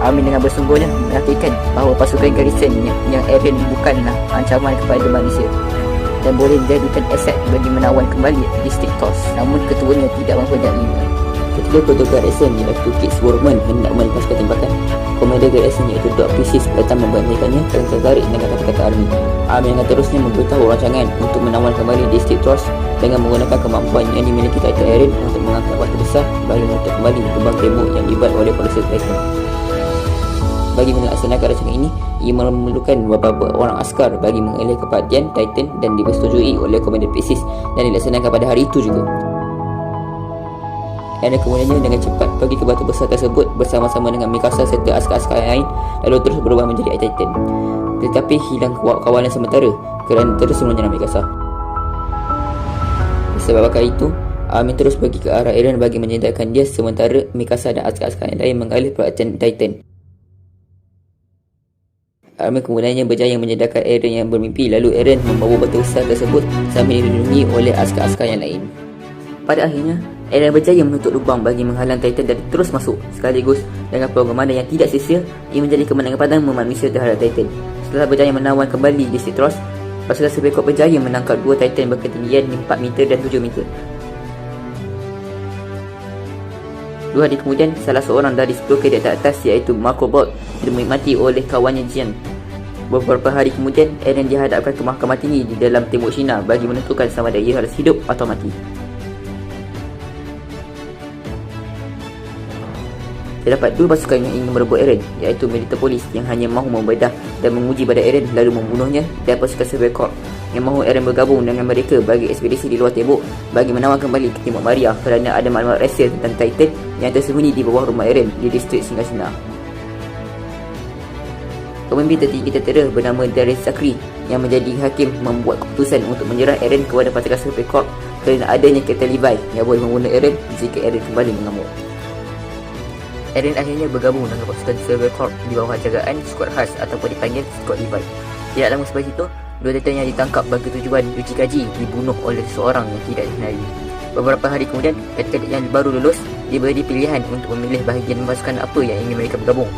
Armin dengan bersungguhnya meyakinkan bahawa pasukan garison yang Eren bukanlah ancaman kepada manusia dan boleh dijadikan aset bagi menawan kembali distrik Tos. Namun ketuanya tidak mempercayainya. Ketika ketua garison iaitu Kit Swarman hendak melepaskan tembakan, komander garison iaitu Doc Precis datang membantikannya kerana tertarik dengan kata-kata Armin. Armin dengan terusnya memberitahu rancangan untuk menawan kembali distrik Tos dengan menggunakan kemampuan yang dimiliki Titan Eren untuk mengangkat batu besar bagi menutup kembali lubang tembok yang dibuat oleh Colossal Titan. Bagi melaksanakan rancangan ini, ia memerlukan beberapa orang askar bagi mengalih keperhatian Titan dan dipersetujui oleh Komander Precis dan dilaksanakan pada hari itu juga. Eren kemudiannya dengan cepat pergi ke batu besar tersebut bersama-sama dengan Mikasa serta askar-askar yang lain, lalu terus berubah menjadi Titan. Tetapi hilang kawalan sementara kerana terus menyerang Mikasa. Disebabkan itu, Armin terus pergi ke arah Eren bagi menyedarkan dia sementara Mikasa dan askar-askar yang lain mengalih perhatian Titan. Armin kemudiannya berjaya menyedarkan Eren yang bermimpi, lalu Eren membawa batu besar tersebut sambil dilindungi oleh askar-askar yang lain. Pada akhirnya, Eren berjaya menutup lubang bagi menghalang Titan dari terus masuk. Sekaligus dengan pengamanan yang tidak sia-sia, ia menjadi kemenangan pertama manusia terhadap Titan. Setelah berjaya menawan kembali distrik Tross, pasukan Super Corps berjaya menangkap dua Titan berketinggian 4 meter dan 7 meter. 2 hari kemudian, salah seorang dari 10 kadet teratas iaitu Marco Bolt dinikmati oleh kawannya Jian. Beberapa hari kemudian, Eren dihadapkan ke mahkamah tinggi di dalam tembok Cina bagi menentukan sama ada ia harus hidup atau mati. Terdapat dua pasukan yang ingin merebut Eren, iaitu militer polis yang hanya mahu membedah dan menguji badan Eren lalu membunuhnya, dan pasukan Super Corps yang mahu Eren bergabung dengan mereka bagi ekspedisi di luar tembok bagi menawan kembali ke Timur Maria kerana ada maklumat rahsia tentang Titan yang tersembunyi di bawah rumah Eren di distrik Singasena. Pemimpin tertinggi tentera bernama Darius Sakri yang menjadi hakim membuat keputusan untuk menyerah Eren kepada pasukan Super Corps kerana adanya Captain Levi yang boleh membunuh Eren jika Eren kembali mengamuk. Eren akhirnya bergabung dengan pasukan Super Corps di bawah jagaan skuad khas ataupun dipanggil skuad Levi. Tidak lama selepas itu, dua Titan yang ditangkap bagi tujuan uji kaji dibunuh oleh seseorang yang tidak dikenali. Beberapa hari kemudian, kadet yang baru lulus diberi pilihan untuk memilih bahagian pasukan apa yang ingin mereka bergabung.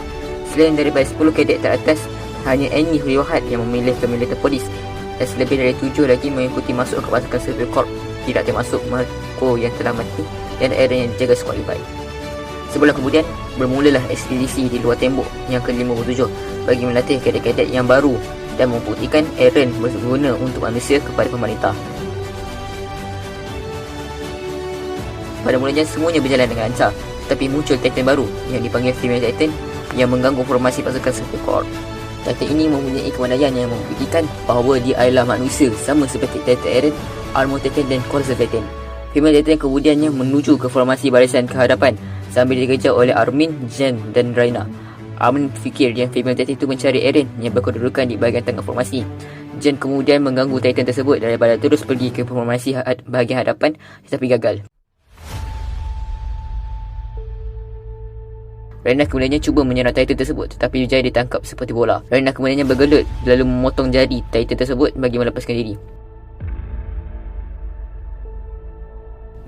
Selain daripada 10 kadet teratas, hanya Annie Huriwahat yang memilih ke militer polis dan selebih dari 7 lagi mengikuti masuk ke pasukan Super Corps, tidak termasuk Marco yang telah mati dan Eren yang jaga skuad Levi. Sebulan kemudian, bermulalah ekspedisi di luar tembok yang ke-57 bagi melatih kadet-kadet yang baru dan membuktikan Eren berguna untuk manusia kepada pemerintah. Pada mulanya semuanya berjalan dengan lancar, tetapi muncul Titan baru yang dipanggil Female Titan yang mengganggu formasi pasukan Super Corps. Titan ini mempunyai kepandaian yang membuktikan bahawa dia adalah manusia sama seperti Titan Eren, Armor Titan dan Colossal Titan. Female Titan kemudiannya menuju ke formasi barisan kehadapan sambil dikejar oleh Armin, Jen dan Raina. Armin fikir yang Female Titan itu mencari Eren yang berkedudukan di bahagian tengah formasi. Jen kemudian mengganggu Titan tersebut daripada terus pergi ke formasi bahagian hadapan tetapi gagal. Raina kemudiannya cuba menyerang Titan tersebut tetapi berjaya ditangkap seperti bola. Raina kemudiannya bergelut lalu memotong jari Titan tersebut bagi melepaskan diri.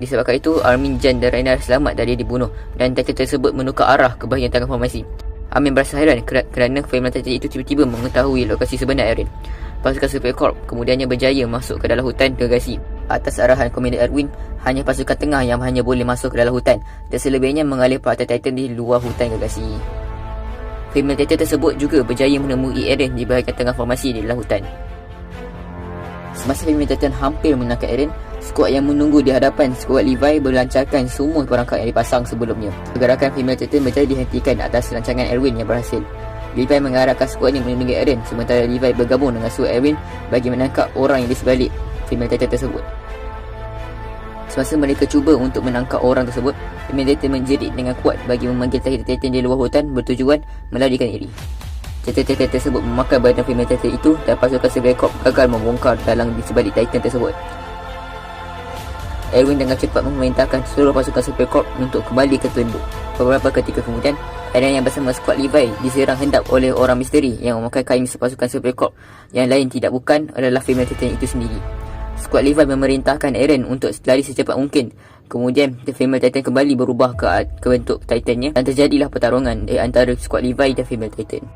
Disebabkan itu, Armin, Jan dan Raina selamat dari dibunuh dan Titan tersebut menukar arah ke bahagian tengah formasi. Armin berasa heran kerana Female Titan itu tiba-tiba mengetahui lokasi sebenar Eren. Pasukan Super Corps kemudiannya berjaya masuk ke dalam hutan gergasi. Atas arahan Komander Erwin, hanya pasukan tengah yang hanya boleh masuk ke dalam hutan dan selebihnya mengalih perhatian Titan di luar hutan gergasi. Female Titan tersebut juga berjaya menemui Eren di bahagian tengah formasi di dalam hutan. Semasa Female Titan hampir menangkap Eren, skuad yang menunggu di hadapan skuad Levi berlancarkan semua perangkap yang dipasang sebelumnya. Pergerakan Female Titan berjaya dihentikan atas rancangan Erwin yang berhasil. Levi mengarahkan skuadnya melindungi Eren sementara Levi bergabung dengan skuad Erwin bagi menangkap orang yang di sebalik Female Titan tersebut. Semasa mereka cuba untuk menangkap orang tersebut, Female Titan menjerit dengan kuat bagi memanggil Titan di luar hutan bertujuan melarikan diri. Titan tersebut memakan badan Female Titan itu dan pasukan Super Corps gagal membongkar dalang di sebalik Titan tersebut. Erwin dengan cepat memerintahkan seluruh pasukan Super Corps untuk kembali ke tembok. Beberapa ketika kemudian, Eren yang bersama skuad Levi diserang hendak oleh orang misteri yang memakai kain pasukan Super Corps. Yang lain tidak bukan adalah Female Titan itu sendiri. Skuad Levi memerintahkan Eren untuk lari secepat mungkin Kemudian The Female Titan kembali berubah ke bentuk Titannya dan terjadilah pertarungan antara skuad Levi dan Female Titan.